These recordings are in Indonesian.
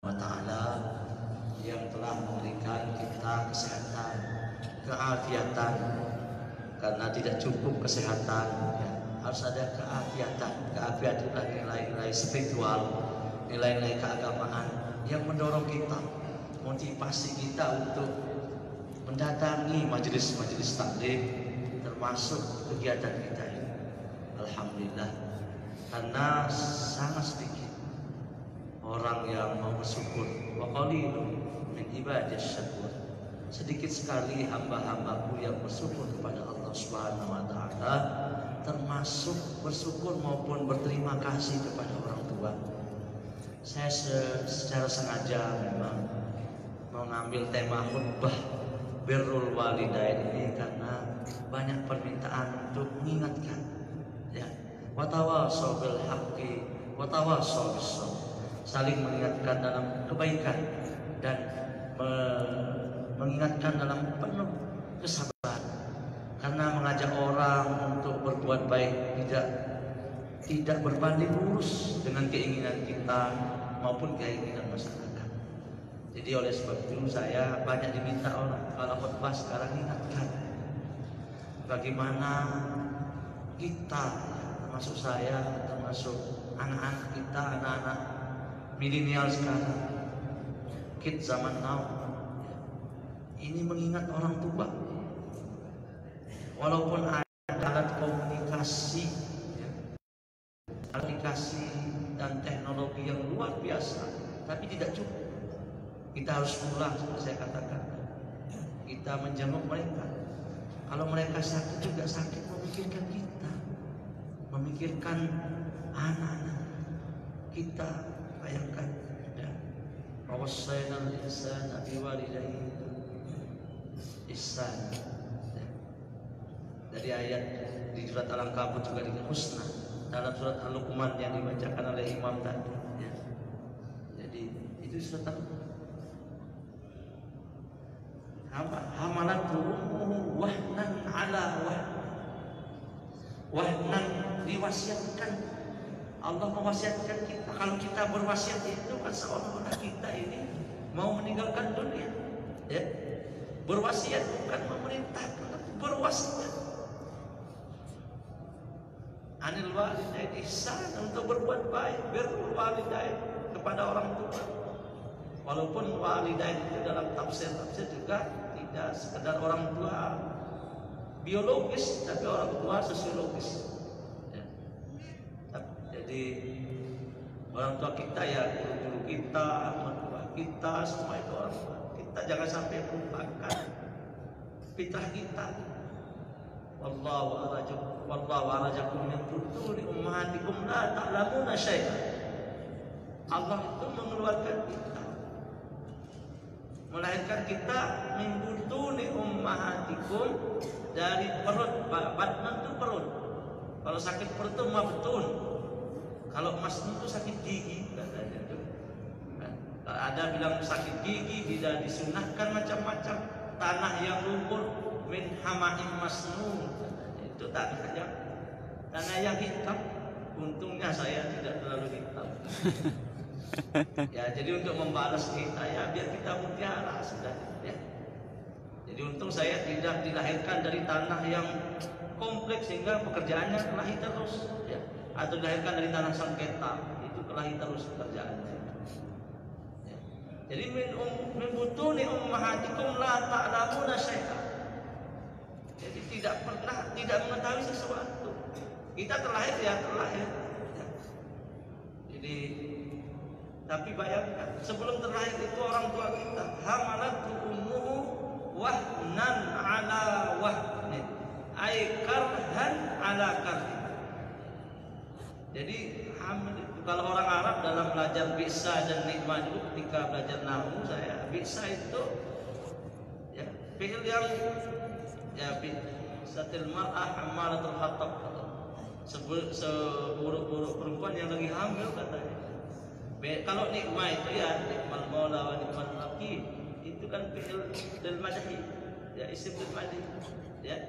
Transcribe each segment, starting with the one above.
wa ta'ala yang telah memberikan kita kesehatan, keafiatan. Karena tidak cukup kesehatan, ya, harus ada keafiatan. Keafiatan adalah nilai-nilai spiritual, nilai-nilai keagamaan yang mendorong kita, motivasi kita untuk mendatangi majelis-majelis taklim, termasuk kegiatan kita ini. Alhamdulillah, karena sangat sedikit orang yang mau bersyukur. Wa qalilun min ibadish syakur. Sedikit sekali hamba-hambaku yang bersyukur kepada Allah Subhanahu wa taala, termasuk bersyukur maupun berterima kasih kepada orang tua. Saya secara sengaja memang mengambil tema khutbah birrul walidain ini karena banyak permintaan untuk mengingatkan, ya, wa tawashaw bil haqqi wa tawashaw bis sabr, saling mengingatkan dalam kebaikan dan mengingatkan dalam penuh kesabaran. Karena mengajak orang untuk berbuat baik tidak berbanding lurus dengan keinginan kita maupun keinginan masyarakat. Jadi oleh sebab itu saya banyak diminta orang kalau khutbah sekarang ingatkan bagaimana kita, termasuk saya, termasuk anak-anak kita, anak-anak milenial sekarang, kids zaman now, ini mengingat orang tua. Walaupun ada alat komunikasi, ya, aplikasi dan teknologi yang luar biasa, tapi tidak cukup. Kita harus pulang, seperti saya katakan. Kita menjenguk mereka. Kalau mereka sakit juga sakit memikirkan kita, memikirkan anak-anak kita. Bayangkan, ya. Wawassayna al-insana biwalidayhi ihsan. Dari ayat di surat Al-Ankabut juga dengan husna, dalam surat Al-Luqman yang dibacakan oleh imam tadi, ya. Jadi itu surat hamalatu ummuhu wahnan ala wahnan, diwasiatkan. Allah mewasiatkan kita. Kalau kita berwasiat itu kan seolah-olah kita ini mau meninggalkan dunia, ya. Berwasiat bukan memerintahkan, tapi berwasiat. Anil walidain ihsan, untuk berbuat baik, birrul walidain, kepada orang tua. Walaupun walidain itu dalam tafsir juga tidak sekedar orang tua biologis, tapi orang tua sosiologis, ya. Jadi orang tua kita, ya, guru-guru kita, mertua kita, semua itu orang tua. Kita jangan sampai melupakan fitrah kita. Wallahu arajakum min butuni ummahatikum la ta'lamuna syai'an. Allah itu mengeluarkan kita, melahirkan kita min butuni ummahatikum, dari perut. Batman itu perut. Kalau sakit perut itu mabtun. Kalau masnu itu sakit gigi, katanya itu. Kalau ada bilang sakit gigi, tidak disunahkan macam-macam. Tanah yang lumpur min hamain masnun, itu tanahnya, tanah yang hitam. Untungnya saya tidak terlalu hitam. Ya, jadi untuk membalas kita, ya, biar kita mutiara sudah, ya. Jadi untung saya tidak dilahirkan dari tanah yang kompleks sehingga pekerjaannya kelahi terus, ya. Atau dilahirkan dari tanah sengketa, itu kelahi terus pekerjaannya. Ya. Jadi min butuni ummahatikum la ta'lamuna syai'an. Jadi tidak mengetahui sesuatu. Kita terlahir, ya terlahir, ya. Jadi, tapi bayangkan sebelum terlahir itu orang tua kita hamalatu ummuhu wahnan ala wahnin, ay karhan ala karhin. Jadi hamil itu, kalau orang Arab dalam belajar bisa dan nikmah itu, ketika belajar nahwu saya, bisa itu, ya, fi'il yang, ya, satil mar'ah hamalatul hatab, seburuk-buruk perempuan yang lagi hamil, katanya. Kalau nikmah itu, ya, nikmal maula wa nikmal wakil, itu kan fi'il del madhi, ya, isim del madhi, ya.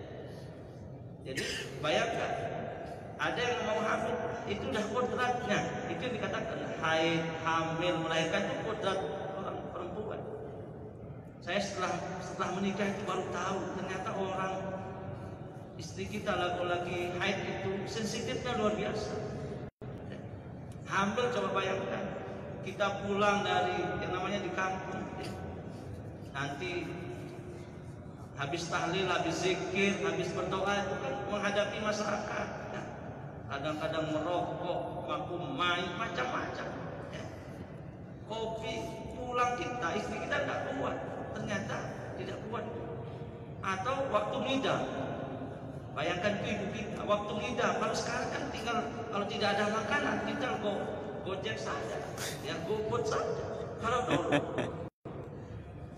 Jadi bayangkan Ada yang mau hamil, itu udah kodratnya. Itu yang dikatakan haid, hamil, melahirkan itu kodrat orang perempuan. Saya setelah menikah itu baru tahu ternyata orang istri kita lagi haid itu sensitifnya luar biasa. Hamil, coba bayangkan, kita pulang dari yang namanya di kampung, nanti habis tahlil, habis zikir, habis berdoa itu kan menghadapi masyarakat. Kadang-kadang merokok, main macam-macam. Kopi, pulang kita, istri kita tidak kuat, ternyata tidak kuat. Atau waktu ngidam, bayangkan itu ibu kita, waktu ngidam. Kalau sekarang kan tinggal, kalau tidak ada makanan, kita gojek saja, ya GoFood saja. Kalau dulu,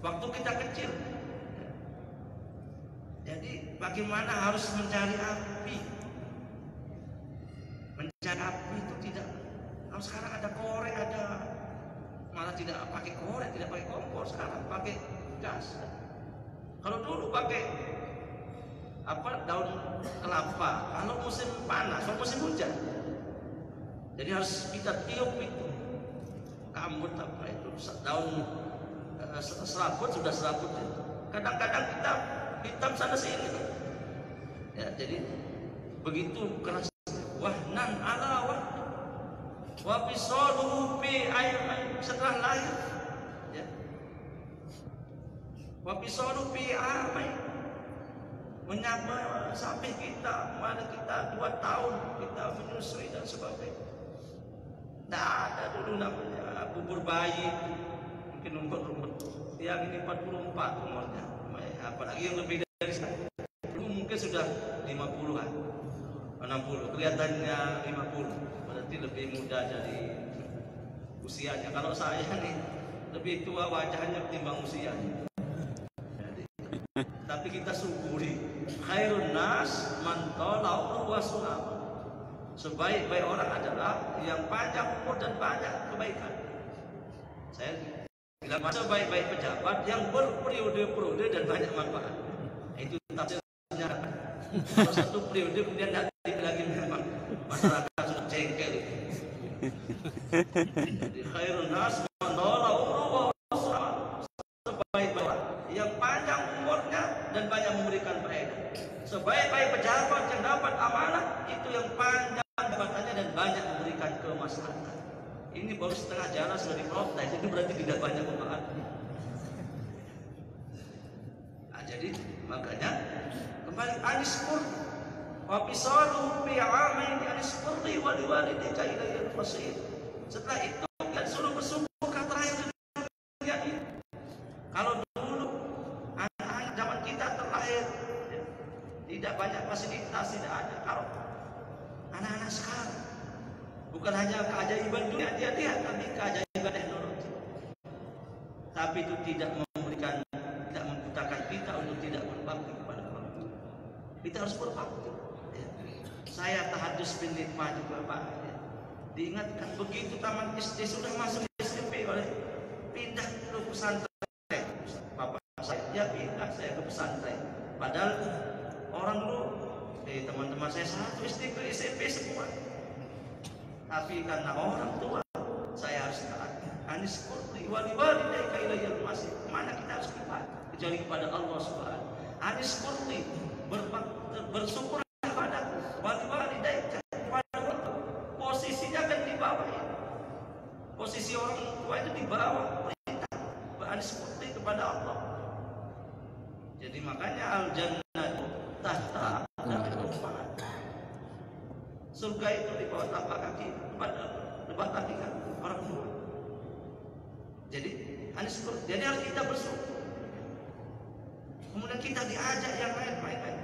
waktu kita kecil, jadi bagaimana harus mencari api? Mencari api itu tidak. Kalau sekarang ada korek, ada, malah tidak pakai korek, tidak pakai kompor, sekarang pakai gas. Kalau dulu pakai daun kelapa. Kalau musim panas, kalau musim hujan, jadi harus kita tiup itu kambut itu daun serabut, sudah serabut itu. Kadang-kadang kita hitam sana sini. Ya, jadi begitu keras. Wahnan ala wa fisaluhu fi ayyamin, setelah lahir, ya. Wa fisaluhu fi ayyamin, menyapa sampai kita, mana kita 2 tahun kita menyusui dan sebagainya. Tidak ada dulu namanya bubur bayi, mungkin umur yang ini 44 umurnya, apalagi yang lebih dari saya. Dulu mungkin sudah 50-an, 60, kelihatannya 50, berarti lebih muda dari usianya. Kalau saya nih lebih tua wajahnya ketimbang usianya. Tapi kita syukuri, khairun nas man tala umruhu wa sulam. Sebaik-baik orang adalah yang panjang umur dan banyak kebaikan. Saya bilang sebaik-baik pejabat yang berperiode-periode dan banyak manfaat. Itu tafsirnya. Kalau satu periode kemudian nanti lagi memang masyarakat sudah jengkel. Jadi khairun nas man tala umruhu wa sulam. Sebaik-baik yang panjang umurnya dan banyak memberikan faedah. Sebaik-baik pejabat yang dapat amanah itu yang panjang jabatannya dan banyak memberikan kemaslahatan. Ini baru setengah jalan sudah diprotes, itu berarti tidak banyak manfaat. Nah, jadi makanya kembali anispur wa fisalu fi amain anispurri wa liwalidayka ilayal masir. Setelah itu kan suruh bersyukur kata terakhir dunia ini. Kalau dulu anak-anak zaman kita terlahir tidak banyak fasilitas, tidak ada. Kalau anak-anak sekarang bukan hanya keajaiban dunia dia lihat, tapi keajaiban teknologi. Tapi itu tidak memberikan, tidak membutakan kita untuk tidak berbakti kepada orang tua. Kita harus berbakti. Ya. Saya tahadus bin nikmah juga Pak. Ya. Diingatkan begitu taman SD sudah masuk SMP oleh pindah ke pesantren. Bapak saya pindah saya ke pesantren. Padahal orang dulu, teman-teman saya satu SD ke SMP semua. Tapi karena orang tua, saya harus taat. Anis kurti wali walidayka ilayal masir. Mana kita harus taat kecuali kepada Allah Subhanahu. Anis kurti bersyukur kepada wali walidayka, kepada orang tua. Posisinya kan di bawah ya. Posisi orang tua itu di bawah perintah. Anis kurti kepada Allah. Jadi makanya al-jannah tahta surga itu di bawah tapak kaki, pada depan kaki kan orang tua. Jadi harus kita bersyukur. Kemudian kita diajak yang lain-lain.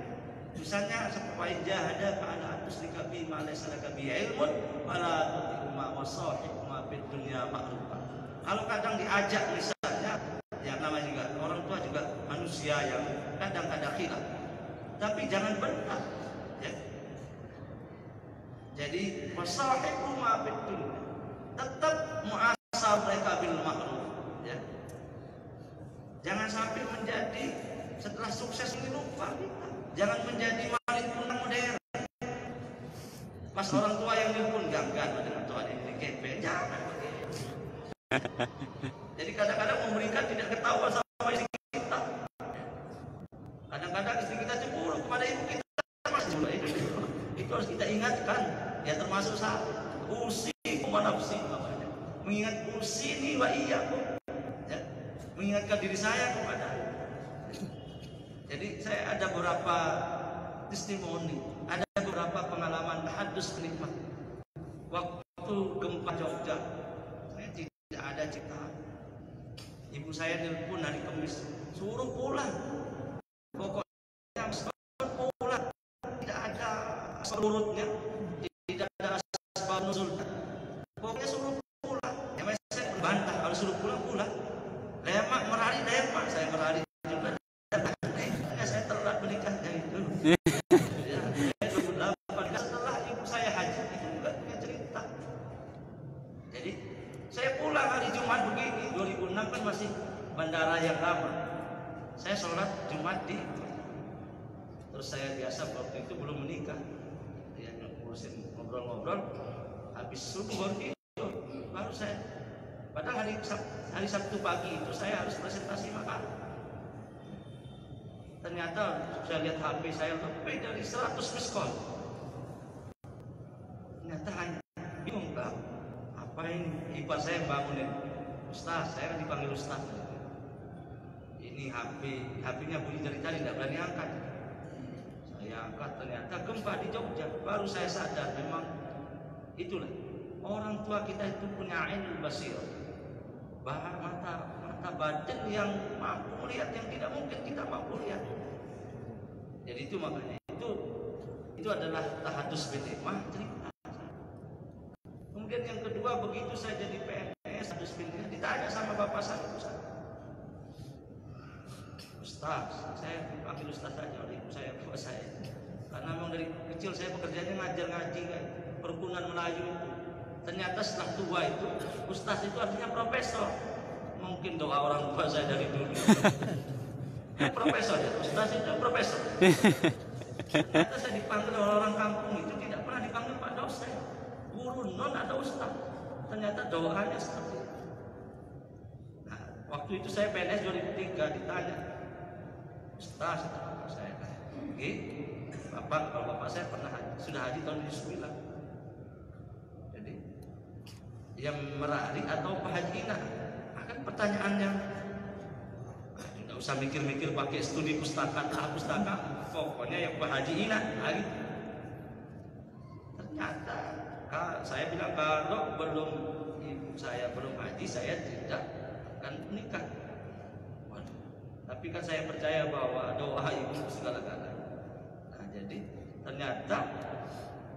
Misalnya seperti jahada ala tusyrika bi ma laysa laka bi ilmun wala tu'ma wasahibma fid dunya ma'rufa. Kalau kadang diajak misalnya, yang namanya juga orang tua juga manusia yang kadang-kadang khilaf. Tapi jangan bentak. Ya. Jadi wasahibu ma fid dunya, tetap muasal mereka bil ma'ruf, ya. Jangan sampai menjadi setelah sukses ini lupa kita. Jangan menjadi maling punang modern. Mas orang tua yang nelpon ganggan dengan Tuhan ini kepeng, jangan begitu. Jadi kadang-kadang memberikan tidak ketahuan sama istri kita. Kadang-kadang istri kita cemburu kepada ibu kita, Mas juga itu harus kita ingatkan. Ya termasuk saya, usikum wa nafsi, mengingat usini wa iyyakum, ya, mengingatkan diri saya kepada. Jadi saya ada beberapa testimoni, ada beberapa pengalaman tahadus nikmat. Waktu gempa Jogja, saya tidak ada cerita. Ibu saya nelpon hari Kamis, suruh pulang. Pokoknya pulang, tidak ada asal urutnya, tidak ada asbab nuzulnya. Pokoknya suruh pulang. Ya saya berbantah, kalau suruh pulang pulang. Lemak merari lemak, saya merari juga. Saya telat menikahnya itu. Ya, saya 2008 setelah ibu saya haji itu juga punya cerita. Jadi saya pulang hari Jumat begini, 2006 kan masih bandara yang lama. Saya sholat Jumat di, terus saya biasa waktu itu belum menikah, ya ngurusin ngobrol-ngobrol, habis subuh baru tidur, baru saya. Padahal hari Sabtu pagi itu saya harus presentasi makan. Ternyata saya lihat HP saya lebih dari 100 miss call. Ternyata hanya bingung Pak, apa ini? Ipar saya bangunin, Ustaz, saya kan dipanggil Ustaz. Ini HP-nya bunyi dari tadi, tidak berani angkat. Saya angkat, ternyata gempa di Jogja. Baru saya sadar memang itulah orang tua kita itu punya ainul basir, mata batin yang mampu melihat yang tidak mungkin kita mampu lihat. Jadi itu makanya itu adalah tahadus binikmah cerita. Kemudian yang kedua, begitu saya jadi PNS tahadus binikmah, ditanya sama bapak saya, Ustaz, saya dipanggil Ustaz saja oleh ibu saya, bapak saya. Karena memang dari kecil saya pekerjaannya ngajar ngaji kayak perkunan Melayu itu. Ternyata setelah tua itu, Ustaz itu artinya profesor. Mungkin doa orang tua saya dari dulu. Profesor ya, Ustaz itu profesor. Ternyata saya dipanggil oleh orang kampung itu tidak pernah dipanggil Pak dosen, guru non atau Ustaz. Ternyata doanya seperti itu. Nah, waktu itu saya PNS 2003 ditanya, Ustaz, saya oke, Bapak, kalau Bapak saya pernah sudah haji tahun 2009. Jadi yang merari atau pahajina? Akan pertanyaannya, tidak usah mikir-mikir pakai studi pustaka, pokoknya yang pahajina. Gitu. Ternyata saya bilang kalau belum ibu saya belum haji, saya tidak akan menikah. Tapi kan saya percaya bahwa doa ibu segala-galanya. Nah, jadi ternyata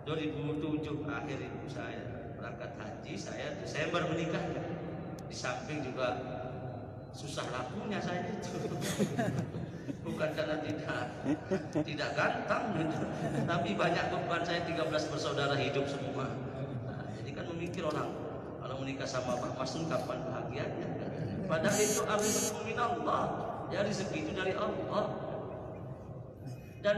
2007 akhir ibu saya berangkat haji, saya Desember menikahnya. Di samping juga susah lakunya saya itu. Bukan karena tidak ganteng gitu. Tapi banyak beban, saya 13 bersaudara hidup semua. Nah, jadi kan memikir orang kalau menikah sama Pak Masun kapan bahagianya. Padahal itu ar-rizqu minallah. Ya rezeki itu dari Allah. Dan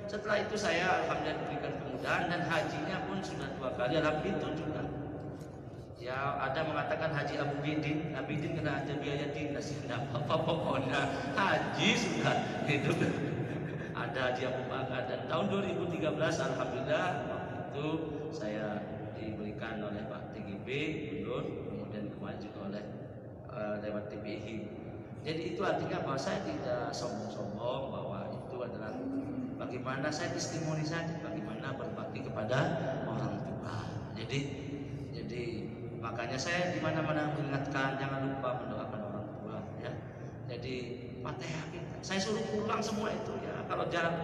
setelah itu saya alhamdulillah diberikan kemudahan dan hajinya pun sudah 2 kali. Alhamdulillah itu juga. Ya ada mengatakan haji Abidin kena ada biaya dinas, tidak apa-apa pokoknya haji sudah itu. Ada haji Abu Bakar dan tahun 2013 alhamdulillah waktu itu saya diberikan oleh Pak TGP Gubernur, kemudian kemarin juga oleh lewat TPI. Jadi itu artinya bahwa saya tidak sombong-sombong, bahwa itu adalah bagaimana saya testimoni saja, bagaimana berbakti kepada orang tua. Jadi makanya saya di mana-mana mengingatkan jangan lupa mendoakan orang tua, ya. Jadi Fatihah saya suruh pulang semua itu, ya. Kalau jalan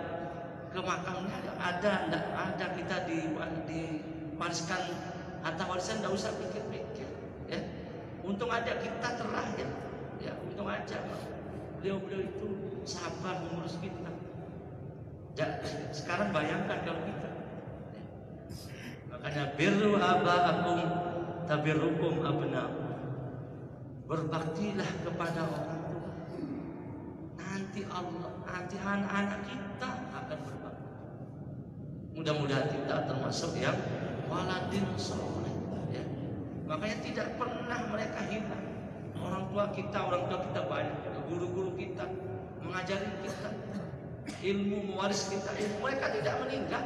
ke makamnya ada, enggak ada, kita diwariskan harta warisan, enggak usah pikir-pikir, ya. Untung aja kita terlahir. Ya, untung aja beliau itu sabar mengurus kita. Ya, sekarang bayangkan kalau kita. Ya. Makanya birru abaakum tabirrukum abna'ukum. Berbaktilah kepada orang tua. Nanti anak-anak kita akan berbakti. Mudah-mudahan kita termasuk yang waladin soleh. Ya. Makanya tidak pernah mereka hilang. Orang tua kita banyak, guru-guru kita mengajari kita ilmu, mewaris kita ilmu. Mereka tidak meninggal,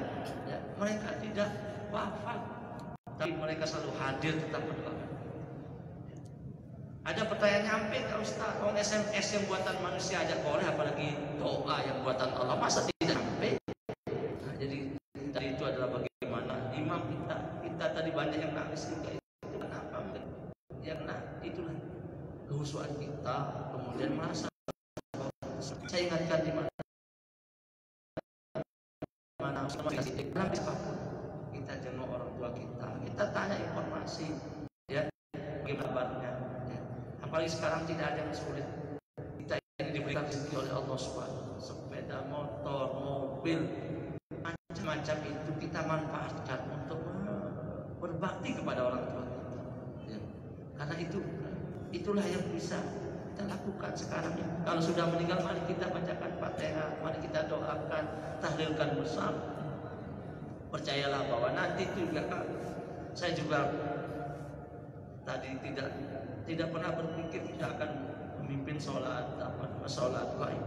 ya. Mereka tidak wafat, tapi mereka selalu hadir, tetap berdoa. Ada pertanyaan nyampe nggak Ustaz? Orang SMS yang buatan manusia aja boleh, apalagi doa yang buatan Allah, masa tidak sampai? Nah, jadi tadi itu adalah bagaimana imam kita tadi banyak yang nangis juga. Itu kenapa? Yang itulah kehusuan kita, kemudian merasa. Saya ingatkan di mana kita jenguk orang tua kita tanya informasi, ya, bagaimana kabarnya, ya. Apalagi sekarang tidak ada yang sulit. Kita ini diberikan rezeki oleh Allah SWT, sepeda motor, mobil, macam-macam itu kita manfaatkan untuk berbakti kepada orang tua kita, ya. Karena itulah yang bisa kita lakukan sekarang ya. Kalau sudah meninggal, mari kita bacakan Fatihah, mari kita doakan, tahlilkan bersama. Percayalah bahwa nanti juga saya juga tadi tidak pernah berpikir kita akan memimpin sholat gaib.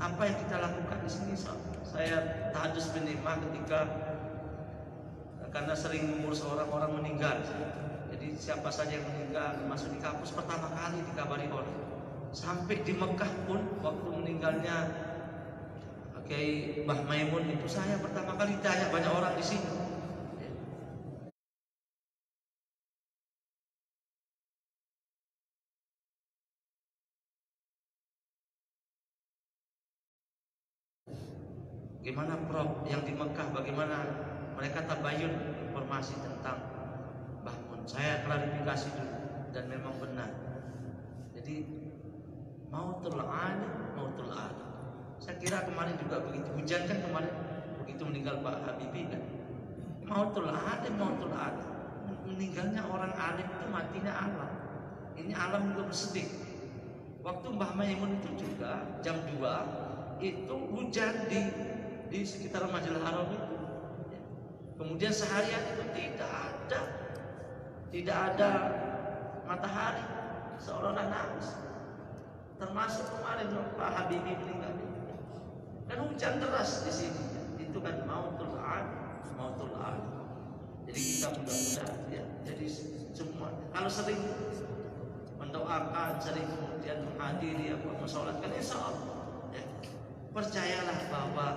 Apa yang kita lakukan di sini? Saya tahajud bernikmah karena sering mengurus orang meninggal. Jadi siapa saja yang meninggal masuk di kampus pertama kali dikabari orang. Sampai di Mekah pun waktu meninggalnya Kiai Mbah Maimun itu saya pertama kali tanya banyak orang di sini. Gimana Prof yang di Mekah, bagaimana mereka tabayun informasi tentang Mbah Mun? Saya klarifikasi dulu dan memang benar. Jadi mautul alim. Saya kira kemarin juga begitu, hujan kan kemarin begitu meninggal Pak Habibie kan. Mautul alim. Meninggalnya orang alim itu matinya alam. Ini alam juga bersedih. Waktu Mbah Maimun itu juga jam 2 itu hujan di sekitar Masjidil Haram itu. Kemudian seharian itu tidak ada matahari, seolah-olah nangis. Termasuk kemarin Pak Habibie meninggal, dan hujan deras di sini. Itu kan mautul alim. Jadi kita mudah-mudahan ya. Jadi semua kalau sering mendoakan, sering kemudian menghadiri mensolatkan, insya Allah ya, percayalah bahwa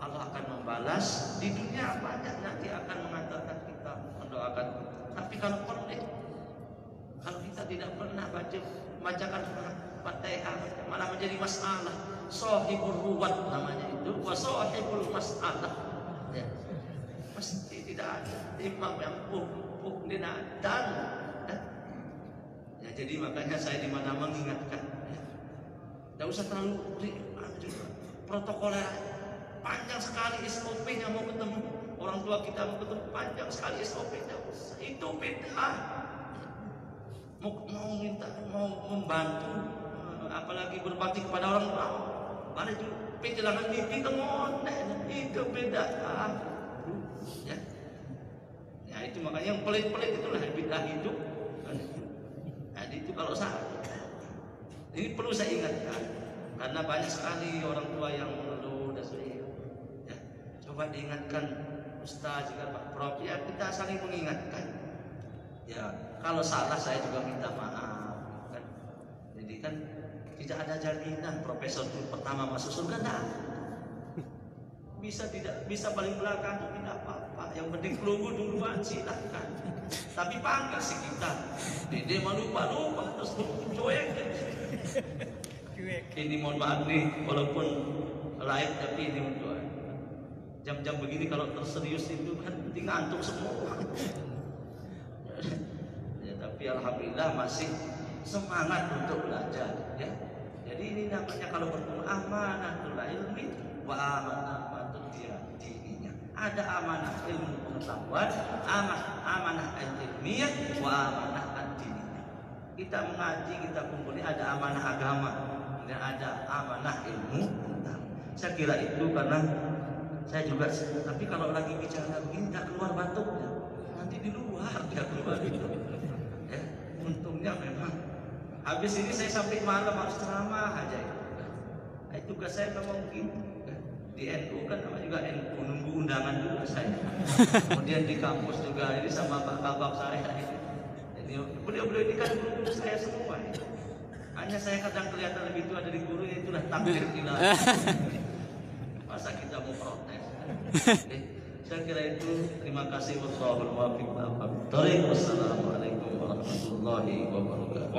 Allah akan membalas di dunia, banyak nanti akan mengantarkan kita mendoakan. Tapi kalau kita tidak pernah bacakan Fatihah, malah menjadi masalah. Shahibul ruwat namanya itu, wa shahibul masalah. Ya. Mesti tidak ada imam yang dan ya, jadi makanya saya di mana mengingatkan, ya. Tidak usah terlalu protokoler, panjang sekali SOP-nya mau ketemu orang tua kita, mau ketemu panjang sekali SOP-nya. Itu bid'ah. Mau membantu, apalagi berbakti kepada orang tua, mari itu penjelangan mimpi temon, itu beda. Ya. Ya itu makanya yang pelit-pelit itulah bid'ah hidup. Jadi itu kalau ini perlu saya ingatkan, karena banyak sekali orang tua yang mengeluh dan sebagainya. Ya, coba diingatkan Ustaz juga Pak Prof, ya kita saling mengingatkan. Ya, kalau salah saya juga minta maaf kan. Jadi kan tidak ada jaminan profesor itu pertama masuk surga, enggak. Bisa paling belakang tidak apa-apa. Yang penting pelunggu duluan silahkan. Tapi panggil sih kita. Dia lupa terus cuek. Ini mohon maaf nih, walaupun live tapi ini untuk jam-jam begini kalau terserius itu kan ngantuk semua. Ya, tapi alhamdulillah masih semangat untuk belajar ya. Jadi ini namanya kalau bertemu amanatul ilmi wa amanatul dininya. Ada amanah ilmu pengetahuan, amanah ilmiah wa amanah diniyah. Kita mengaji, kita kumpul ini ada amanah agama dan ada amanah ilmu pengetahuan. Saya kira itu karena saya juga, tapi kalau lagi bicara begini tidak keluar batuknya. nanti di luar dia keluar itu. Ya, untungnya memang. Habis ini saya sampai malam harus ceramah aja. Tugas saya memang begitu. Di NU kan nama juga NU, nunggu undangan juga saya. Kemudian di kampus juga ini sama Pak Kabak saya. Jadi beliau-beliau ini kan guru saya semua. Hanya saya kadang kelihatan lebih tua dari guru, itulah takdir ilahi. Masa kita mau protes? Saya kira itu. Terima kasih. Wassalamualaikum warahmatullahi wabarakatuh.